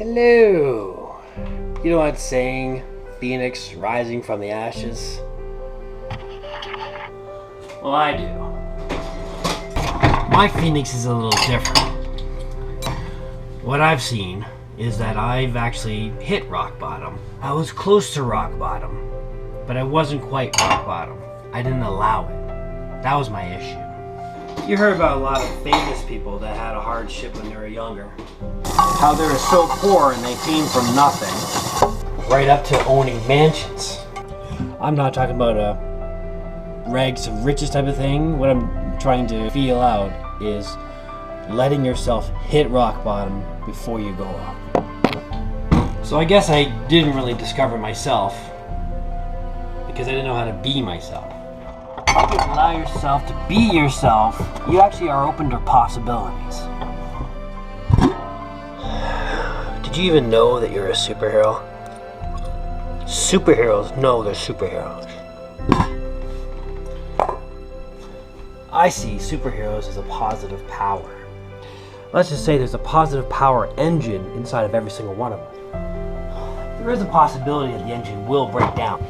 Hello. You know what saying, Phoenix rising from the ashes? Well, I do. My Phoenix is a little different. What I've seen is that I've actually hit rock bottom. I was close to rock bottom, but I wasn't quite rock bottom. I didn't allow it. That was my issue. You heard about a lot of famous people that had a hardship when they were younger. How they were so poor and they came from nothing, right up to owning mansions. I'm not talking about a rags to riches type of thing. What I'm trying to feel out is letting yourself hit rock bottom before you go up. So I guess I didn't really discover myself because I didn't know how to be myself. If you allow yourself to be yourself, you actually are open to possibilities. Did you even know that you're a superhero? Superheroes know they're superheroes. I see superheroes as a positive power. Let's just say there's a positive power engine inside of every single one of us. There is a possibility that the engine will break down.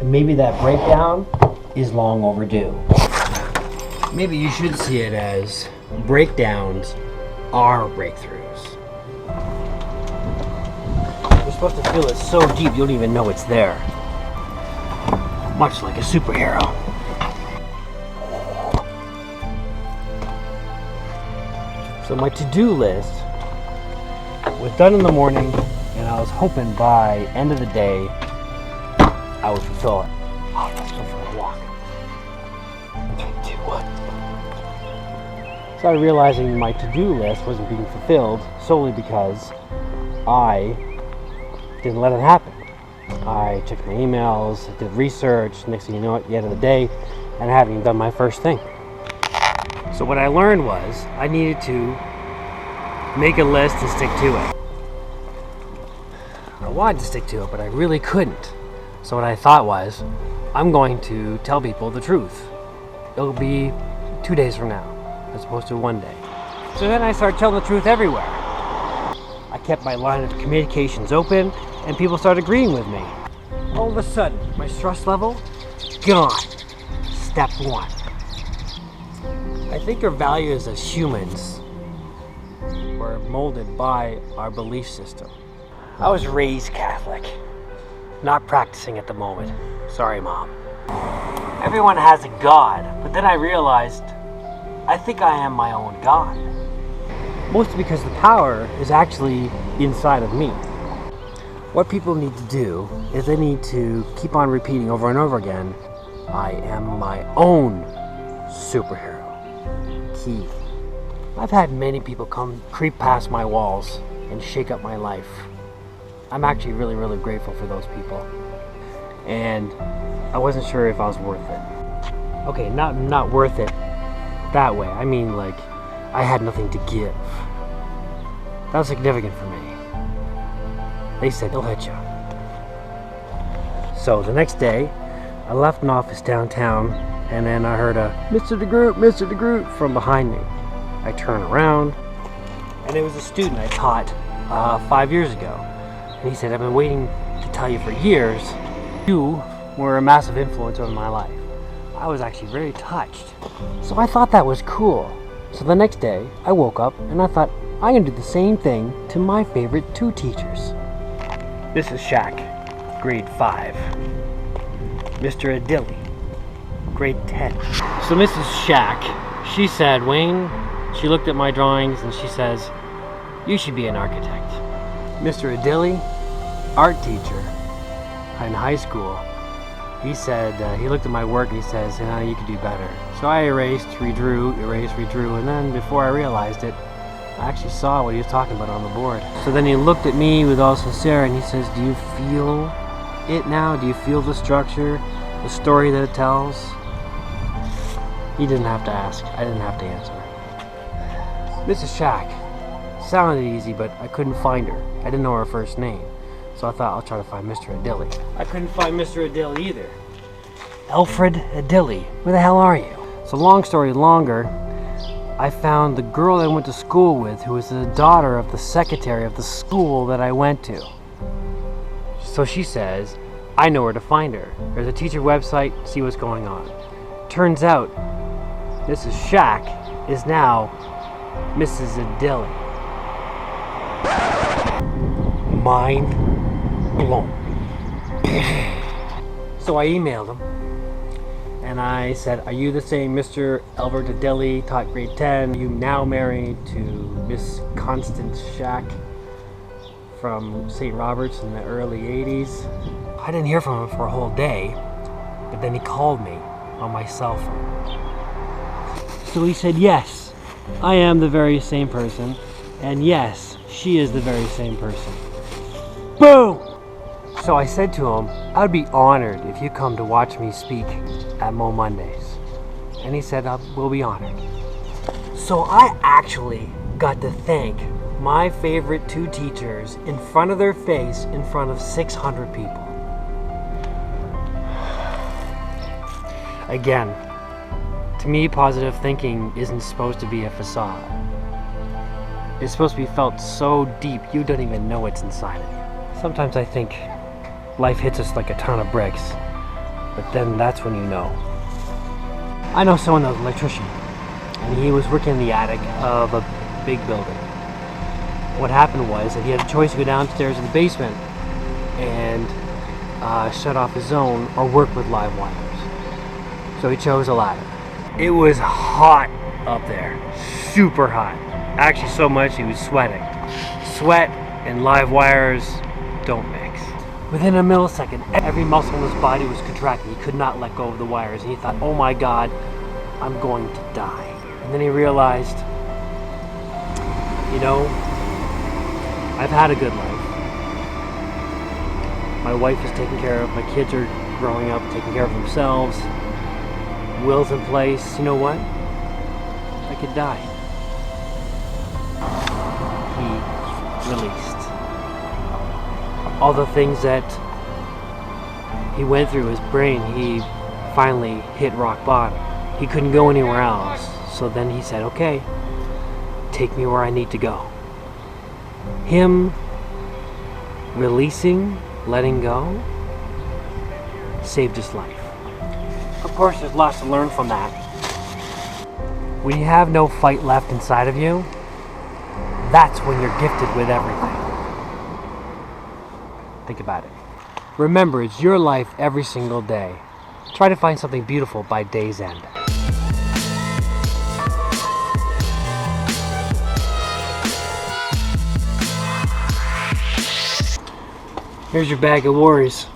And maybe that breakdown is long overdue. Maybe you should see it as breakdowns are breakthroughs. You're supposed to feel it so deep you don't even know it's there. Much like a superhero. So my to-do list was done in the morning, and I was hoping by end of the day I would fulfill it. Oh, let's go for a walk. 3, 2, 1. Started realizing my to-do list wasn't being fulfilled solely because I didn't let it happen. I checked my emails, I did research, next thing you know at the end of the day, and I haven't even done my first thing. So what I learned was I needed to make a list and stick to it. I wanted to stick to it, but I really couldn't. So what I thought was, I'm going to tell people the truth. It'll be 2 days from now, as opposed to 1 day. So then I started telling the truth everywhere. I kept my line of communications open, and people started agreeing with me. All of a sudden, my stress level, gone. Step 1. I think our values as humans were molded by our belief system. I was raised Catholic, not practicing at the moment. Sorry, Mom. Everyone has a God, but then I realized I think I am my own God. Mostly because the power is actually inside of me. What people need to do is they need to keep on repeating over and over again, I am my own superhero. Key. I've had many people come creep past my walls and shake up my life. I'm actually really, really grateful for those people. And I wasn't sure if I was worth it. Okay, not worth it that way. I mean, like, I had nothing to give. That was significant for me. They said, he'll hit you. So the next day, I left an office downtown, and then I heard a Mr. DeGroot from behind me. I turn around, and it was a student I taught 5 years ago. And he said, I've been waiting to tell you for years. You were a massive influence on my life. I was actually very touched. So I thought that was cool. So the next day, I woke up, and I thought, I'm going to do the same thing to my favorite 2 teachers. Mrs. Shack, grade 5. Mr. Adili, grade 10. So Mrs. Shack, she said, Wayne, she looked at my drawings and she says, you should be an architect. Mr. Adili, art teacher in high school, he said, he looked at my work and he says, you could do better. So I erased, redrew, and then before I realized it, I actually saw what he was talking about on the board. So then he looked at me with all sincerity and he says, do you feel it now? Do you feel the structure, the story that it tells? He didn't have to ask. I didn't have to answer. Mrs. Shack sounded easy, but I couldn't find her. I didn't know her first name. So I thought I'll try to find Mr. Adili. I couldn't find Mr. Adili either. Alfred Adili, where the hell are you? So long story longer, I found the girl I went to school with, who was the daughter of the secretary of the school that I went to. So she says, I know where to find her. There's a teacher website, see what's going on. Turns out, Mrs. Shack is now Mrs. Adili. Mind blown. So I emailed him and I said, are you the same Mr. Albert Adili, taught grade 10? You now married to Miss Constance Shack from St. Robert's in the early 80s? I didn't hear from him for a whole day, but then he called me on my cell phone. So he said, yes, I am the very same person, and yes, she is the very same person. Boom! So I said to him, I'd be honored if you come to watch me speak at Mo Mondays. And he said, we'll be honored. So I actually got to thank my favorite 2 teachers in front of their face in front of 600 people. Again, to me, positive thinking isn't supposed to be a facade. It's supposed to be felt so deep you don't even know it's inside of you. Sometimes I think life hits us like a ton of bricks, but then that's when you know. I know someone that was an electrician, and he was working in the attic of a big building. What happened was that he had a choice to go downstairs in the basement and shut off his zone or work with live wires. So he chose a ladder. It was hot up there, super hot. Actually so much he was sweating. Sweat and live wires don't mix. Within a millisecond, every muscle in his body was contracting. He could not let go of the wires. And he thought, oh my God, I'm going to die. And then he realized, you know, I've had a good life. My wife is taken care of. My kids are growing up, taking care of themselves. Will's in place. You know what? I could die. He released all the things that he went through his brain. He finally hit rock bottom. He couldn't go anywhere else. So then he said, okay, take me where I need to go. Him releasing, letting go, saved his life. Of course, there's lots to learn from that. When you have no fight left inside of you, that's when you're gifted with everything. Think about it. Remember, it's your life every single day. Try to find something beautiful by day's end. Here's your bag of worries.